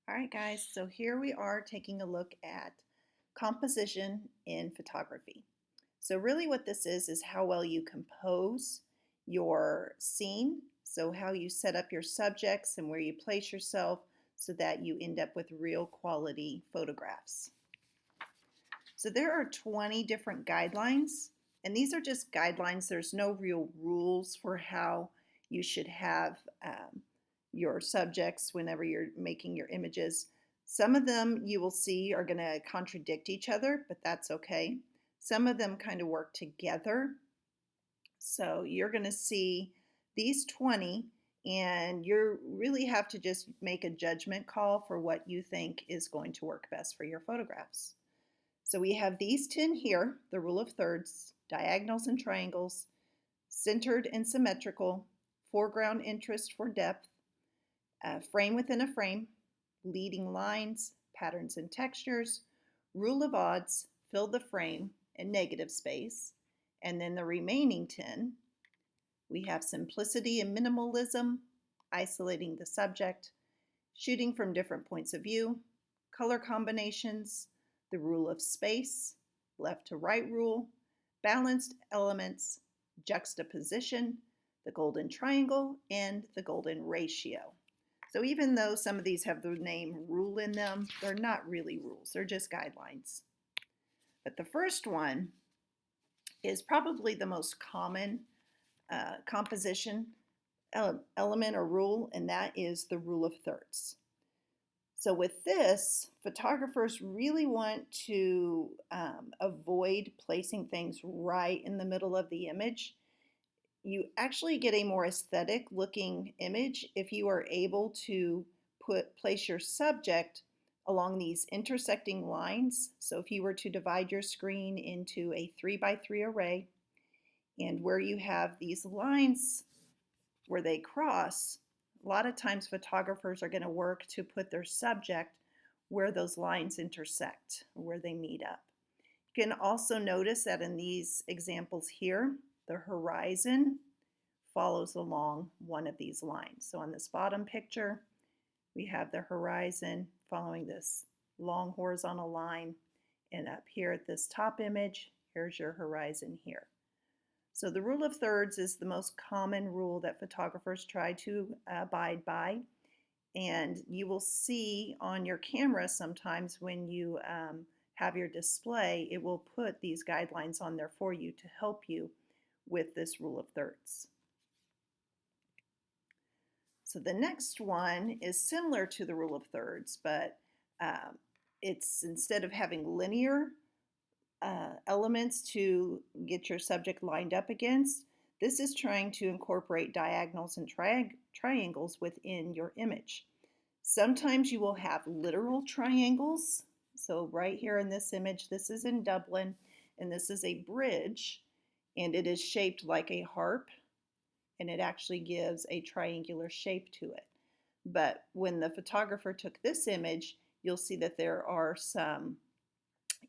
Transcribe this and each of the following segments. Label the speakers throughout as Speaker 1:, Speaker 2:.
Speaker 1: All right, guys, so here we are taking a look at composition in photography. So really what this is how well you compose your scene, so how you set up your subjects and where you place yourself so that you end up with real quality photographs. So there are 20 different guidelines, and these are just guidelines. There's no real rules for how you should have your subjects whenever you're making your images. Some of them you will see are going to contradict each other, but that's okay. Some of them kind of work together. So you're going to see these 20, and you really have to just make a judgment call for what you think is going to work best for your photographs. So we have these 10 here, the rule of thirds, diagonals and triangles, centered and symmetrical, foreground interest for depth, frame within a frame, leading lines, patterns and textures, rule of odds, fill the frame, and negative space. And then the remaining 10, we have simplicity and minimalism, isolating the subject, shooting from different points of view, color combinations, the rule of space, left to right rule, balanced elements, juxtaposition, the golden triangle, and the golden ratio. So even though some of these have the name rule in them, they're not really rules, they're just guidelines. But the first one is probably the most common composition element or rule, and that is the rule of thirds. So with this, photographers really want to avoid placing things right in the middle of the image. You actually get a more aesthetic looking image if you are able to place your subject along these intersecting lines. So if you were to divide your screen into a 3x3 array, and where you have these lines where they cross, a lot of times photographers are going to work to put their subject where those lines intersect, where they meet up. You can also notice that in these examples here, the horizon follows along one of these lines. So on this bottom picture, we have the horizon following this long horizontal line, and up here at this top image, here's your horizon here. So the rule of thirds is the most common rule that photographers try to abide by. And you will see on your camera sometimes when you have your display, it will put these guidelines on there for you to help you with this rule of thirds. So the next one is similar to the rule of thirds, but it's instead of having linear elements to get your subject lined up against, this is trying to incorporate diagonals and triangles within your image. Sometimes you will have literal triangles. So right here in this image, this is in Dublin, and this is a bridge, and it is shaped like a harp, and it actually gives a triangular shape to it. But when the photographer took this image, you'll see that there are some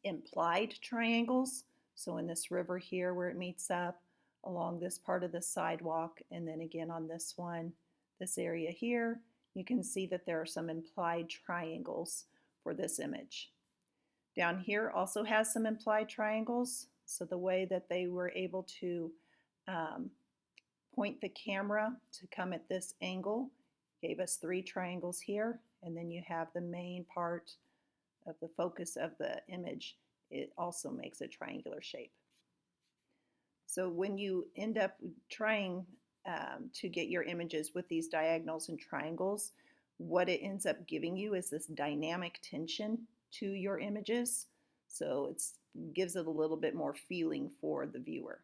Speaker 1: implied triangles. So in this river here where it meets up, along this part of the sidewalk, and then again on this one, this area here, you can see that there are some implied triangles for this image. Down here also has some implied triangles. So the way that they were able to point the camera to come at this angle gave us 3 triangles here, and then you have the main part of the focus of the image. It also makes a triangular shape. So when you end up trying to get your images with these diagonals and triangles, what it ends up giving you is this dynamic tension to your images. So it gives it a little bit more feeling for the viewer.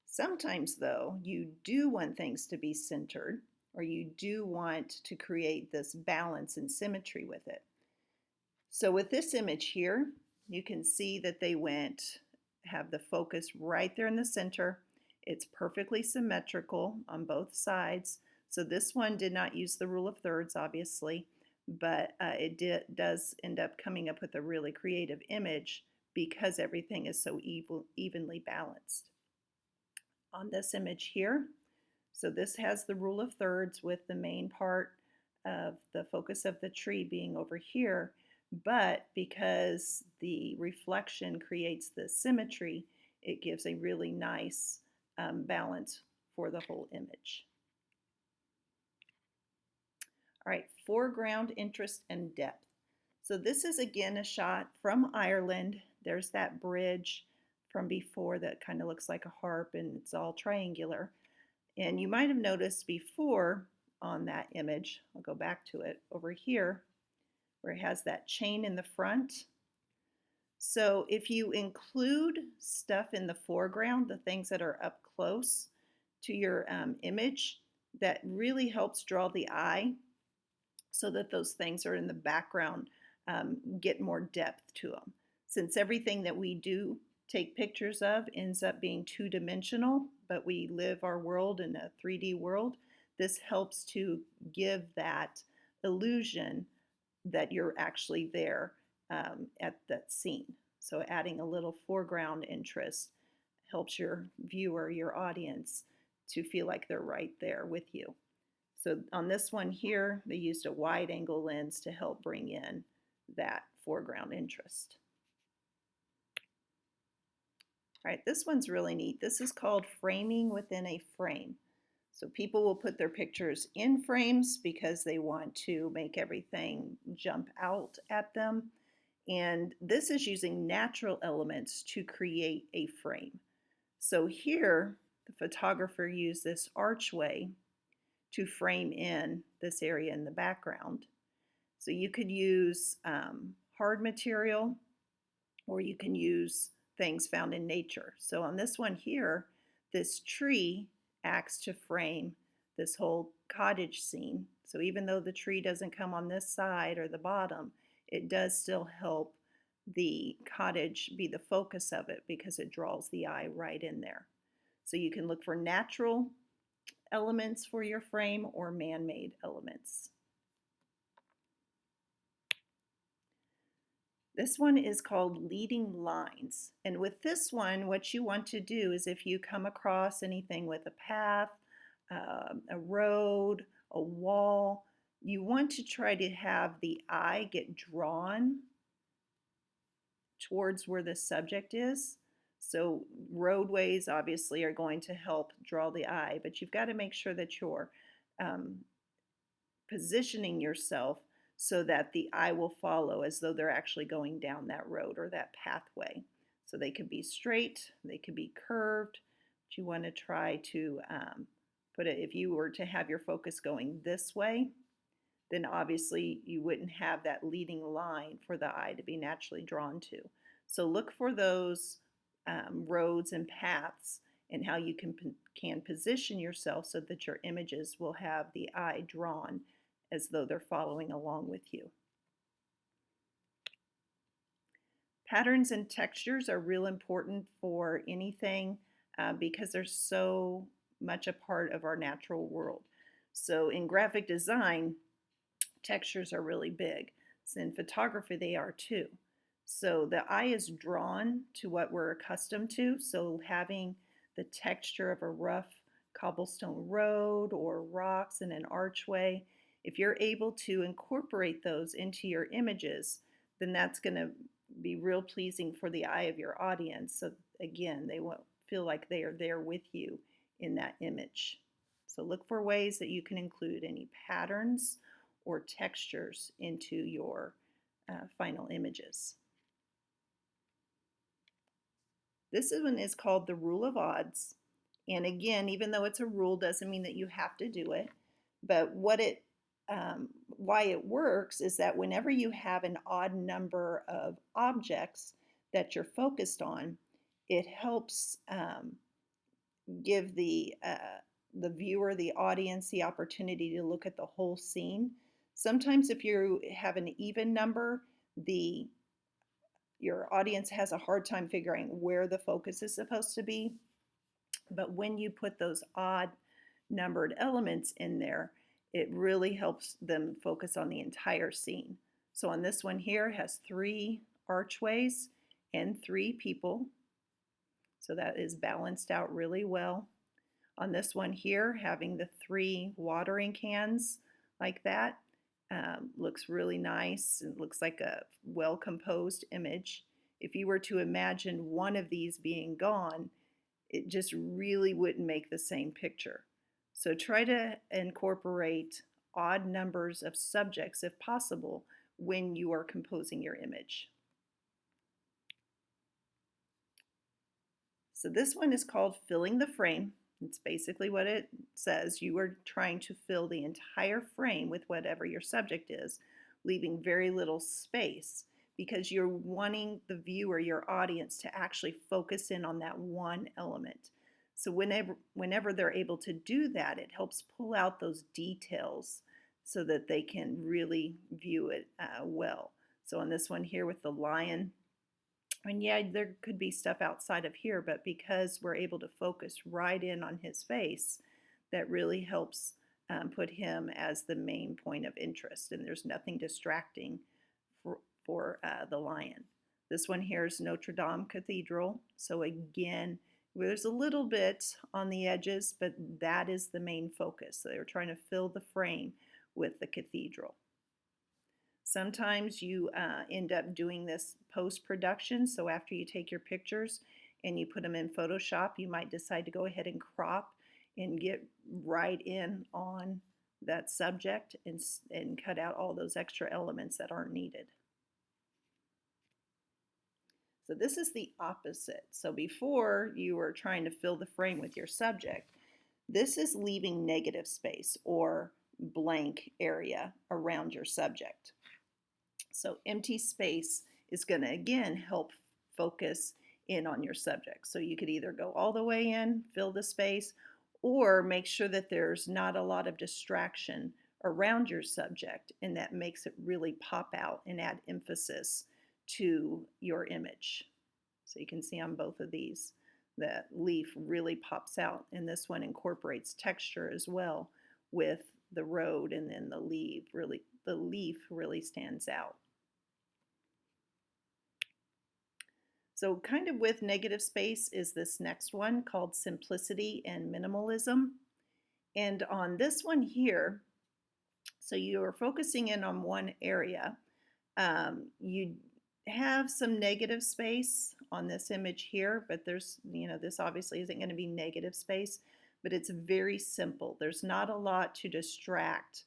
Speaker 1: Sometimes though, you do want things to be centered, or you do want to create this balance and symmetry with it. So with this image here, you can see that they have the focus right there in the center. It's perfectly symmetrical on both sides. So this one did not use the rule of thirds, obviously, but it does end up coming up with a really creative image because everything is so evenly balanced. On this image here, so this has the rule of thirds with the main part of the focus of the tree being over here, but because the reflection creates the symmetry, it gives a really nice balance for the whole image. All right, foreground interest and depth. So this is again a shot from Ireland. There's that bridge from before that kind of looks like a harp and it's all triangular. And you might have noticed before on that image, I'll go back to it over here, where it has that chain in the front. So if you include stuff in the foreground, the things that are up close to your image, that really helps draw the eye so that those things are in the background get more depth to them. Since everything that we do take pictures of ends up being two-dimensional, but we live our world in a 3D world, this helps to give that illusion that you're actually there at that scene. So adding a little foreground interest helps your viewer, your audience, to feel like they're right there with you. So on this one here, they used a wide angle lens to help bring in that foreground interest. All right, this one's really neat. This is called framing within a frame. So people will put their pictures in frames because they want to make everything jump out at them. And this is using natural elements to create a frame. So here, the photographer used this archway to frame in this area in the background. So you could use hard material, or you can use things found in nature. So on this one here, this tree acts to frame this whole cottage scene. So even though the tree doesn't come on this side or the bottom, it does still help the cottage be the focus of it because it draws the eye right in there. So you can look for natural elements for your frame or man-made elements. This one is called leading lines. And with this one, what you want to do is if you come across anything with a path, a road, a wall, you want to try to have the eye get drawn towards where the subject is. So roadways obviously are going to help draw the eye, but you've got to make sure that you're positioning yourself so that the eye will follow as though they're actually going down that road or that pathway. So they could be straight, they could be curved, but you want to try to put it, if you were to have your focus going this way, then obviously you wouldn't have that leading line for the eye to be naturally drawn to. So look for those roads and paths and how you can position yourself so that your images will have the eye drawn as though they're following along with you. Patterns and textures are real important for anything because they're so much a part of our natural world. So in graphic design, textures are really big. So in photography, they are too. So the eye is drawn to what we're accustomed to. So having the texture of a rough cobblestone road or rocks in an archway, if you're able to incorporate those into your images, then that's going to be real pleasing for the eye of your audience. So again, they won't feel like they are there with you in that image. So look for ways that you can include any patterns or textures into your final images. This one is called the rule of odds. And again, even though it's a rule doesn't mean that you have to do it. But why it works is that whenever you have an odd number of objects that you're focused on, it helps give the viewer, the audience, the opportunity to look at the whole scene. Sometimes if you have an even number, your audience has a hard time figuring where the focus is supposed to be. But when you put those odd numbered elements in there, it really helps them focus on the entire scene. So on this one here, it has 3 archways and 3 people. So that is balanced out really well. On this one here, having the 3 watering cans like that, Looks really nice and looks like a well-composed image. If you were to imagine one of these being gone, it just really wouldn't make the same picture. So try to incorporate odd numbers of subjects if possible when you are composing your image. So this one is called Filling the Frame. It's basically what it says. You are trying to fill the entire frame with whatever your subject is, leaving very little space because you're wanting the viewer, your audience, to actually focus in on that one element. So whenever they're able to do that, it helps pull out those details so that they can really view it well. So on this one here with the lion, and yeah, there could be stuff outside of here, but because we're able to focus right in on his face, that really helps put him as the main point of interest, and there's nothing distracting for the lion. This one here is Notre Dame Cathedral. So again, there's a little bit on the edges, but that is the main focus. So they're trying to fill the frame with the cathedral. Sometimes you end up doing this post-production, so after you take your pictures and you put them in Photoshop, you might decide to go ahead and crop and get right in on that subject and cut out all those extra elements that aren't needed. So this is the opposite. So before you were trying to fill the frame with your subject, this is leaving negative space or blank area around your subject. So empty space is going to, again, help focus in on your subject. So you could either go all the way in, fill the space, or make sure that there's not a lot of distraction around your subject, and that makes it really pop out and add emphasis to your image. So you can see on both of these, the leaf really pops out, and this one incorporates texture as well with the road, and then the leaf really stands out. So kind of with negative space is this next one called Simplicity and Minimalism. And on this one here, so you are focusing in on one area. You have some negative space on this image here, but there's, this obviously isn't going to be negative space, but it's very simple. There's not a lot to distract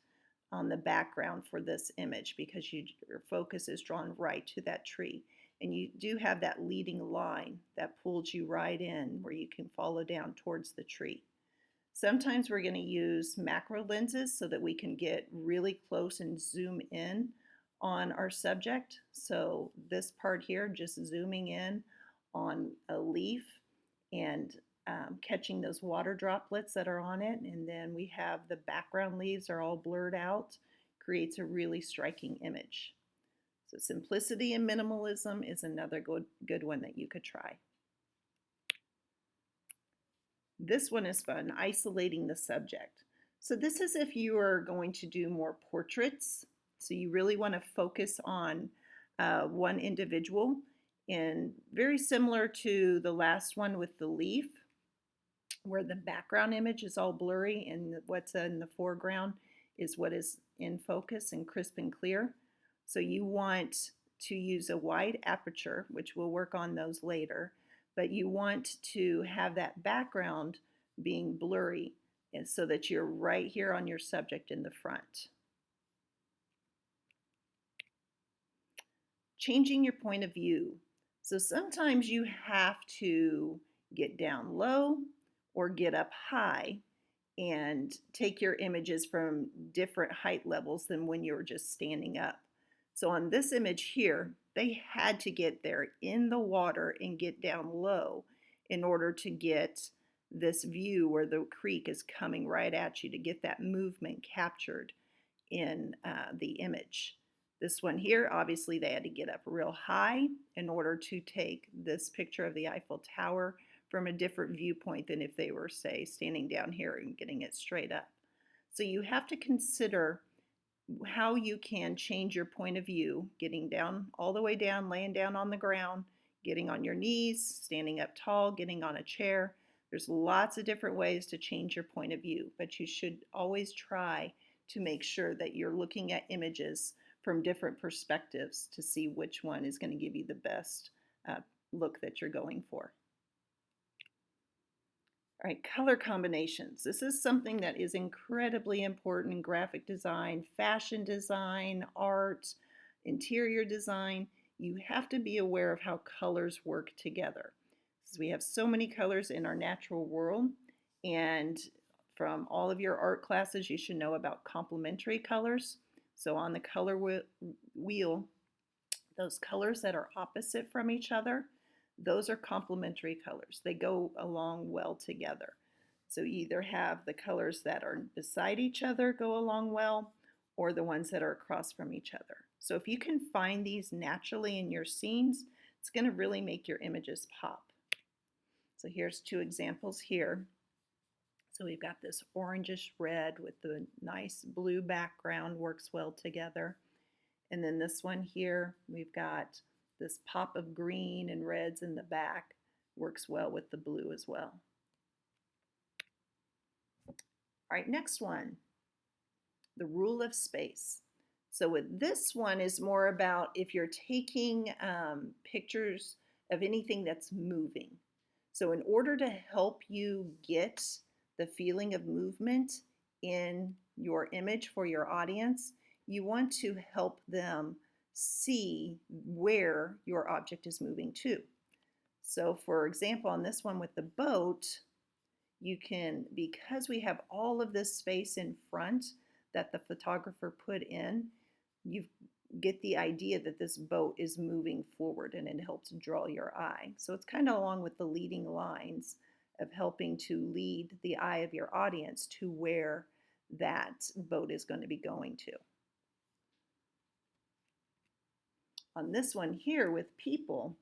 Speaker 1: on the background for this image because your focus is drawn right to that tree. And you do have that leading line that pulls you right in where you can follow down towards the tree. Sometimes we're going to use macro lenses so that we can get really close and zoom in on our subject. So this part here, just zooming in on a leaf and catching those water droplets that are on it. And then we have the background leaves are all blurred out, creates a really striking image. So simplicity and minimalism is another good one that you could try. This one is fun, isolating the subject. So this is if you are going to do more portraits. So you really want to focus on one individual, and very similar to the last one with the leaf, where the background image is all blurry and what's in the foreground is what is in focus and crisp and clear. So you want to use a wide aperture, which we'll work on those later, but you want to have that background being blurry so that you're right here on your subject in the front. Changing your point of view. So sometimes you have to get down low or get up high and take your images from different height levels than when you were just standing up. So on this image here, they had to get there in the water and get down low in order to get this view where the creek is coming right at you, to get that movement captured in the image. This one here, obviously they had to get up real high in order to take this picture of the Eiffel Tower from a different viewpoint than if they were, say, standing down here and getting it straight up. So you have to consider how you can change your point of view, getting down all the way down, laying down on the ground, getting on your knees, standing up tall, getting on a chair. There's lots of different ways to change your point of view, but you should always try to make sure that you're looking at images from different perspectives to see which one is going to give you the best uh, look that you're going for. All right, color combinations. This is something that is incredibly important in graphic design, fashion design, art, interior design. You have to be aware of how colors work together. Because we have so many colors in our natural world, and from all of your art classes, you should know about complementary colors. So on the color wheel, those colors that are opposite from each other, those are complementary colors. They go along well together. So you either have the colors that are beside each other go along well, or the ones that are across from each other. So if you can find these naturally in your scenes, it's going to really make your images pop. So here's two examples here. So we've got this orangish red with the nice blue background, works well together. And then this one here, we've got this pop of green and reds in the back, works well with the blue as well. All right, next one, the rule of space. So with this one is more about if you're taking pictures of anything that's moving. So in order to help you get the feeling of movement in your image for your audience, you want to help them see where your object is moving to. So for example, on this one with the boat, you can, because we have all of this space in front that the photographer put in, you get the idea that this boat is moving forward, and it helps draw your eye. So it's kind of along with the leading lines of helping to lead the eye of your audience to where that boat is going to be going to. On this one here with people,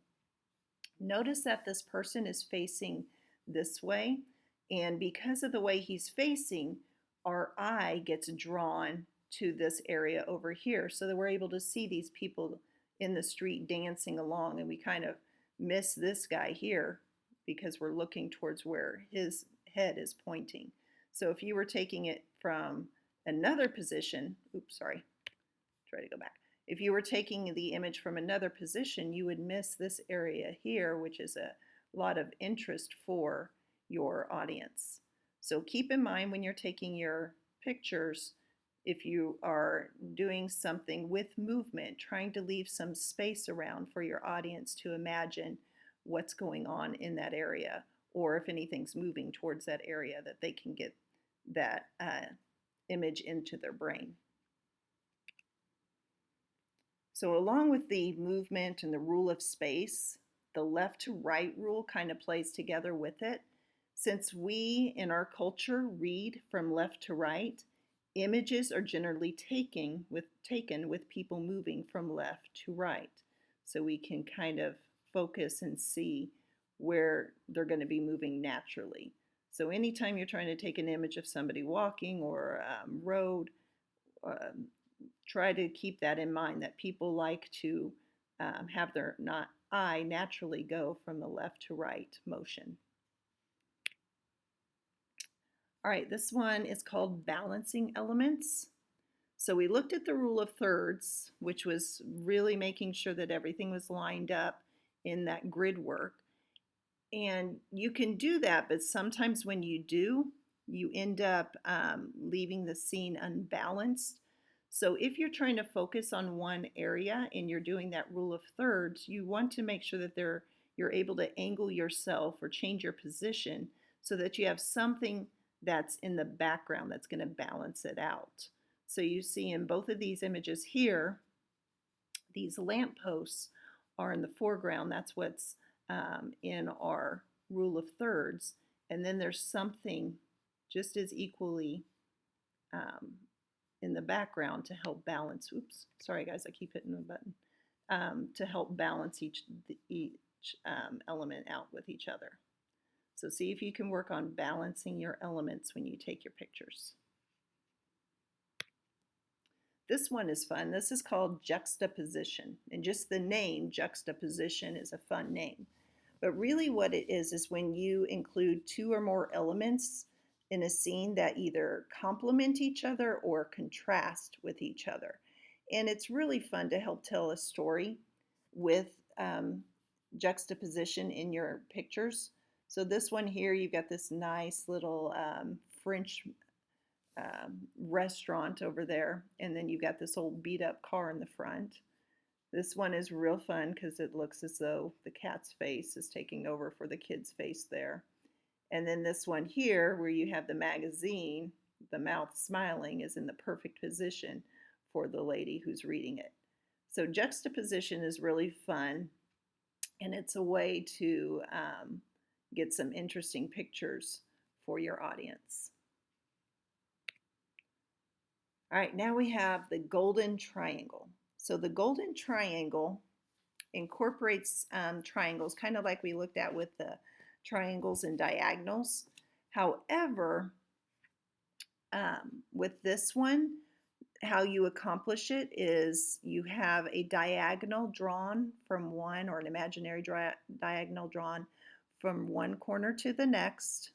Speaker 1: notice that this person is facing this way, and because of the way he's facing, our eye gets drawn to this area over here so that we're able to see these people in the street dancing along, and we kind of miss this guy here because we're looking towards where his head is pointing. So if you were taking it from another position, oops, sorry, try to go back. If you were taking the image from another position, you would miss this area here, which is a lot of interest for your audience. So keep in mind when you're taking your pictures, if you are doing something with movement, trying to leave some space around for your audience to imagine what's going on in that area, or if anything's moving towards that area, that they can get that image into their brain. So along with the movement and the rule of space, the left to right rule kind of plays together with it. Since we in our culture read from left to right, images are generally taken with people moving from left to right. So we can kind of focus and see where they're going to be moving naturally. So anytime you're trying to take an image of somebody walking or road, try to keep that in mind, that people like to have their eye naturally go from the left to right motion. All right, this one is called balancing elements. So we looked at the rule of thirds, which was really making sure that everything was lined up in that grid work. And you can do that, but sometimes when you do, you end up leaving the scene unbalanced. So if you're trying to focus on one area and you're doing that rule of thirds, you want to make sure that you're able to angle yourself or change your position so that you have something that's in the background that's going to balance it out. So you see in both of these images here, these lampposts are in the foreground. That's what's in our rule of thirds. And then there's something just as equally in the background to help balance. Oops, sorry guys, I keep hitting the button. To help balance each element out with each other. So see if you can work on balancing your elements when you take your pictures. This one is fun. This is called juxtaposition. And just the name, juxtaposition, is a fun name. But really what it is when you include two or more elements in a scene that either complement each other or contrast with each other. And it's really fun to help tell a story with juxtaposition in your pictures. So this one here, you've got this nice little French restaurant over there, and then you've got this old beat up car in the front. This one is real fun because it looks as though the cat's face is taking over for the kid's face there. And then this one here, where you have the magazine, the mouth smiling, is in the perfect position for the lady who's reading it. So juxtaposition is really fun, and it's a way to get some interesting pictures for your audience. All right, now we have the golden triangle. So the golden triangle incorporates triangles, kind of like we looked at with the triangles and diagonals. However, with this one, how you accomplish it is you have a diagonal drawn from one, or an imaginary diagonal drawn from one corner to the next,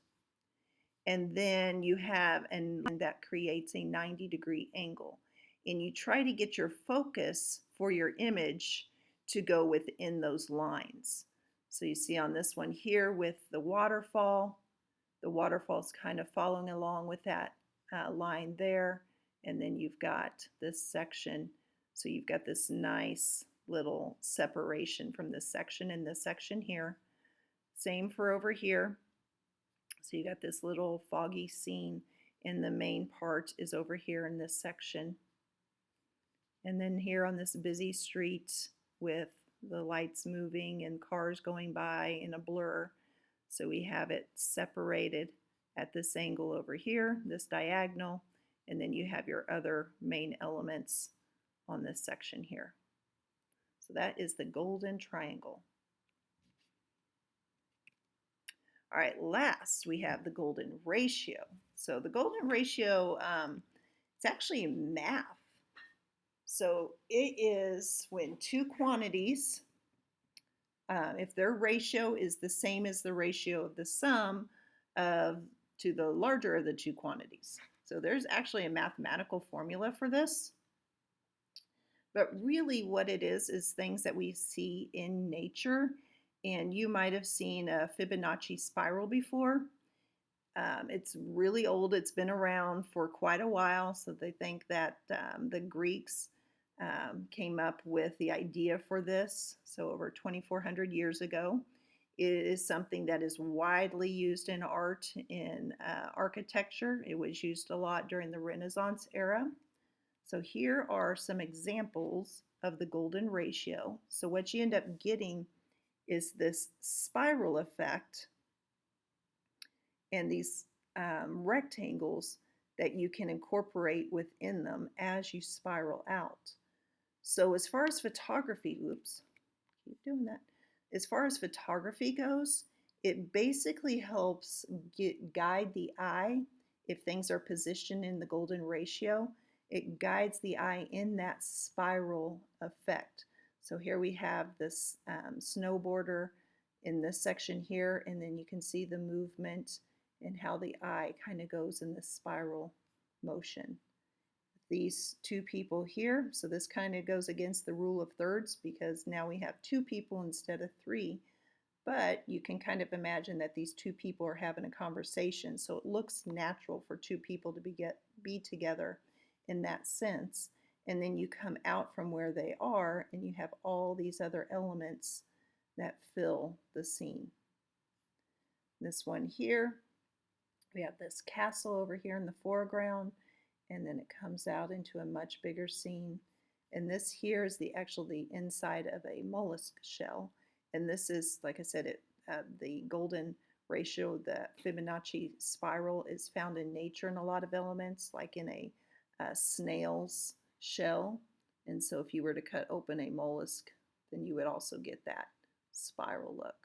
Speaker 1: and then you have a line that creates a 90-degree angle. And you try to get your focus for your image to go within those lines. So you see on this one here with the waterfall is kind of following along with that line there. And then you've got this section. So you've got this nice little separation from this section and this section here. Same for over here. So you got this little foggy scene, and the main part is over here in this section. And then here on this busy street with the lights moving and cars going by in a blur. So we have it separated at this angle over here, this diagonal, and then you have your other main elements on this section here. So that is the golden triangle. All right, last we have the golden ratio. So the golden ratio, it's actually math. So it is when two quantities, if their ratio is the same as the ratio of the sum to the larger of the two quantities. So there's actually a mathematical formula for this. But really what it is things that we see in nature. And you might have seen a Fibonacci spiral before. It's really old. It's been around for quite a while. So they think that the Greeks came up with the idea for this. So over 2,400 years ago. It is something that is widely used in art, in architecture. It was used a lot during the Renaissance era. So here are some examples of the golden ratio. So what you end up getting is this spiral effect and these rectangles that you can incorporate within them as you spiral out. So as far as photography, keep doing that. As far as photography goes, it basically helps guide the eye. If things are positioned in the golden ratio, it guides the eye in that spiral effect. So here we have this snowboarder in this section here, and then you can see the movement and how the eye kind of goes in this spiral motion. These two people here, so this kind of goes against the rule of thirds because now we have two people instead of three, but you can kind of imagine that these two people are having a conversation, so it looks natural for two people to be together in that sense. And then you come out from where they are and you have all these other elements that fill the scene. This one here, we have this castle over here in the foreground, and then it comes out into a much bigger scene. And this here is the inside of a mollusk shell. And this is, like I said, the golden ratio, the Fibonacci spiral is found in nature in a lot of elements, like in a snail's shell. And so if you were to cut open a mollusk, then you would also get that spiral look.